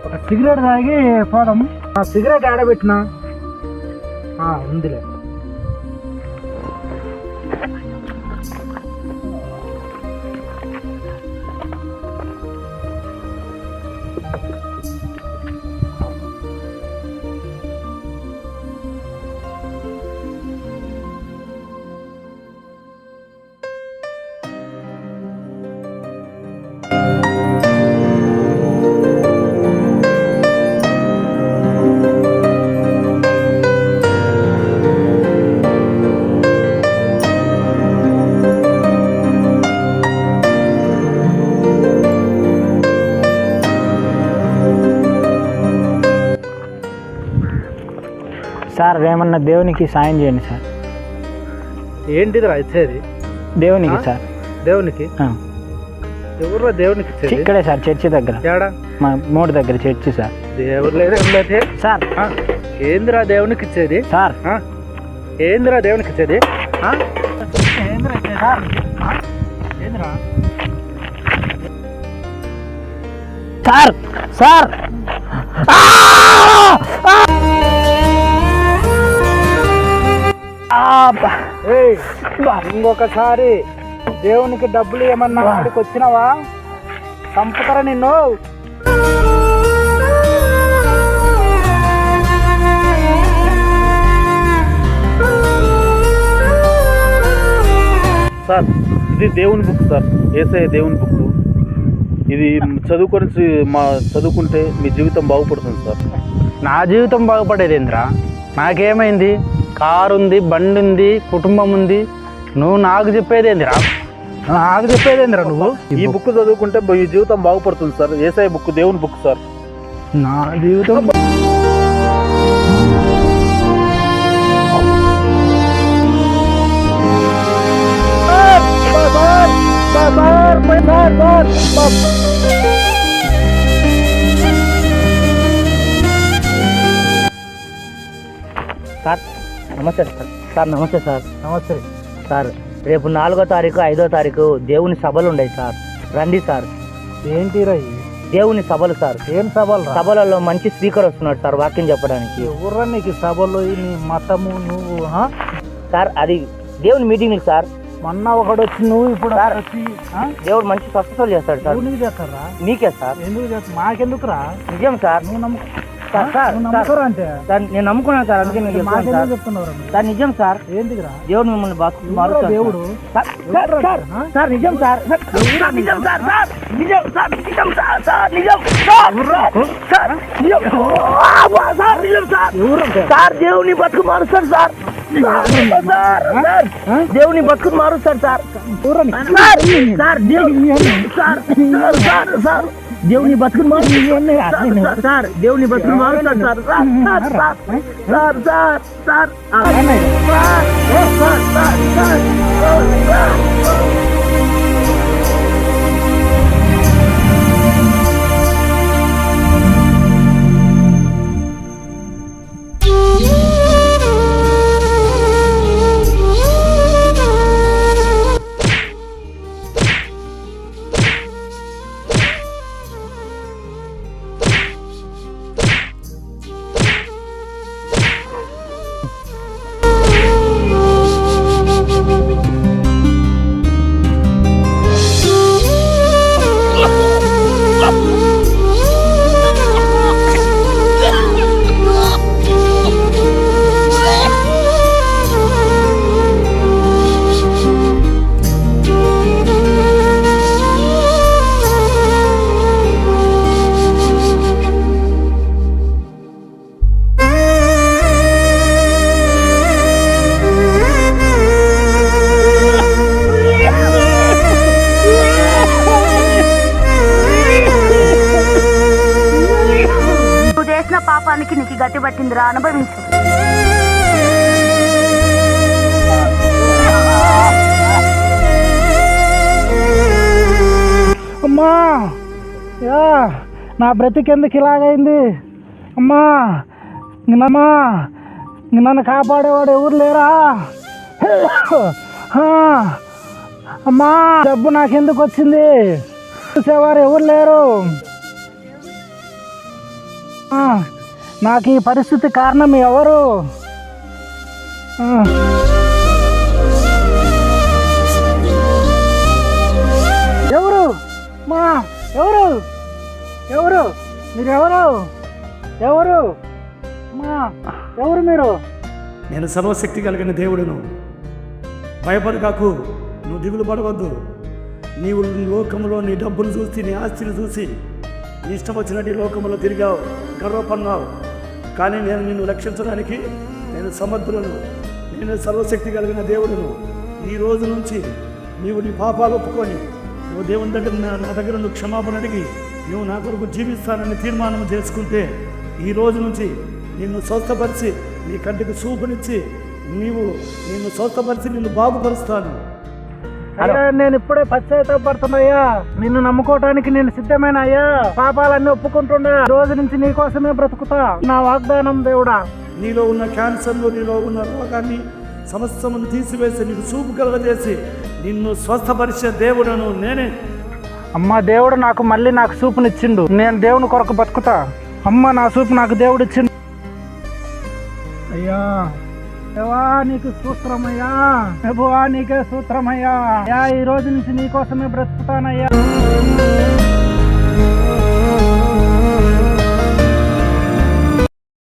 ఒక సిగరెట్ తాగి పోదాం. సిగరెట్ ఆడబెట్టినా ఉందిలే. సార్ ఏమన్నా దేవునికి సాయం చేయండి సార్. ఏంటిది ఇచ్చేది? దేవునికి సార్. దేవునికి? ఎవరు దేవునికి? ఇక్కడే సార్, చర్చి దగ్గర. మా మూడు దగ్గర చర్చి సార్. దేవుడు లేదు సార్. ఏందిరా దేవునికి ఇచ్చేది సార్? ఏందిరా దేవునికి ఇచ్చేది? సార్ సార్ ఇంకొకసారి దేవునికి డబ్బులు ఏమన్నా అక్కడికి వచ్చినావా చంపుతారా నిన్ను. సార్ ఇది దేవుని బుక్ సార్, యేసయ్య దేవుని బుక్. ఇది చదువుకుంటే మీ జీవితం బాగుపడుతుంది సార్. నా జీవితం బాగుపడేది ఏంద్రా? నాకేమైంది? కారు ఉంది, బండి ఉంది, కుటుంబం ఉంది. నువ్వు నాకు చెప్పేది ఏందిరా? నువ్వు ఈ బుక్ చదువుకుంటే ఈ జీవితం బాగుపడుతుంది సార్. యేసయ్య బుక్ దేవుని బుక్ సార్. నా జీవితం సార్ నమస్తే సార్. సార్ నమస్తే సార్. నమస్తే సార్. రేపు 4వ తారీఖు 5వ తారీఖు దేవుని సభలు ఉన్నాయి సార్, రండి సార్. ఏంటిరా దేవుని సభలు సార్? ఏం సభలు? సభలలో మంచి స్పీకర్ వస్తున్నాడు సార్ వాక్యం చెప్పడానికి. ఎవరా నీకు సభలు? నీ మతము నువ్వు? సార్ అది దేవుని మీటింగ్ సార్. మొన్న ఒకడు వచ్చి నువ్వు ఇప్పుడు వచ్చి దేవుడు మంచి స్వస్థతలు చేస్తాడు సార్. నీకు చేస్తారా? మీకే సార్. ఎందుకు చేస్తా? మాకెందుకురా? నిజం సార్. నువ్వు అంటే సార్ నేను నమ్ముకున్నాను సార్, అందుకే నేను చెప్తున్నారు సార్. నిజం సార్. ఏంటిరా? దేవుడు మిమ్మల్ని మారుస్తాడు. దేవుడు సార్ నిజం సార్. నిజం సార్. నిజం సార్. నిజం సార్. సార్ నిజం సార్. నిజం సార్. దేవుని బతుకు మారుస్తాడు సార్. దేవుని బతుకు మారుస్తాడు సార్. దేవుని బతుకుని మారుస్తాడు సార్. దేవుని బతుకుని మారుస్తాడు సార్. సార్ సార్ సార్ పాపానికి నీకు గట్టి పట్టిందిరా, అనుభవించు. అమ్మా నా బ్రతికెందుకు ఇలాగైంది? అమ్మా నన్ను కాపాడేవాడు ఎవరు లేరా? అమ్మా డబ్బు నాకెందుకు వచ్చింది? చూసేవారు ఎవరు లేరు. నాకు ఈ పరిస్థితి కారణం ఎవరు? ఎవరు మా ఎవరు ఎవరు మీరు ఎవరు ఎవరు మా ఎవరు మీరు? నేను సర్వశక్తి కలిగిన దేవుడును. భయపడకాకు, నువ్వు దిగులు పడవద్దు. నీవు లోకంలో నీ డబ్బులు చూసి, నీ ఆస్తిని చూసి నీ ఇష్టం వచ్చినట్టు లోకంలో తిరిగావు, గర్వపన్నావు. కానీ నేను నిన్ను రక్షించడానికి నేను సమర్థులను. నేను సర్వశక్తి కలిగిన దేవుడును. ఈ రోజు నుంచి నీవు నీ పాపాలు ఒప్పుకొని నువ్వు దేవుని దగ్గర నా దగ్గర నువ్వు క్షమాపణ అడిగి నువ్వు నా కొరకు జీవిస్తానని తీర్మానం చేసుకుంటే ఈ రోజు నుంచి నిన్ను స్వస్థపరిచి నీ కంటికి చూపునిచ్చి నిన్ను స్వస్థపరిచి నిన్ను బాగుపరుస్తాను. అయ్యా నేను ఇప్పుడే పశ్చాత్తాపడుతున్నాయ్యా. నిన్ను నమ్ముకోవటానికి నేను సిద్ధమైన అయ్యా. పాపాలన్నీ ఒప్పుకుంటున్నా. రోజు నుంచి నీ కోసమే బ్రతుకుతా. నా వాగ్దానం దేవుడా. నీలో ఉన్న క్యాన్సర్లు, నీలో ఉన్న రోగాన్ని సమస్తమును తీసివేసి నీకు చూపు కలగజేసి నిన్ను స్వస్థపరిచే దేవుడను నేనే. అమ్మ దేవుడు నాకు చూపునిచ్చిండు. నేను దేవుని కొరకు బతుకుతా. అమ్మ నా చూపు నాకు దేవుడు ఇచ్చిండు. అయ్యా దేవా నీకు సూత్రమయ్యా. ప్రభువా నీకే సూత్రమయ్యా. ఈ రోజు నుంచి నీ కోసమే బ్రతుకుతానయ్యా.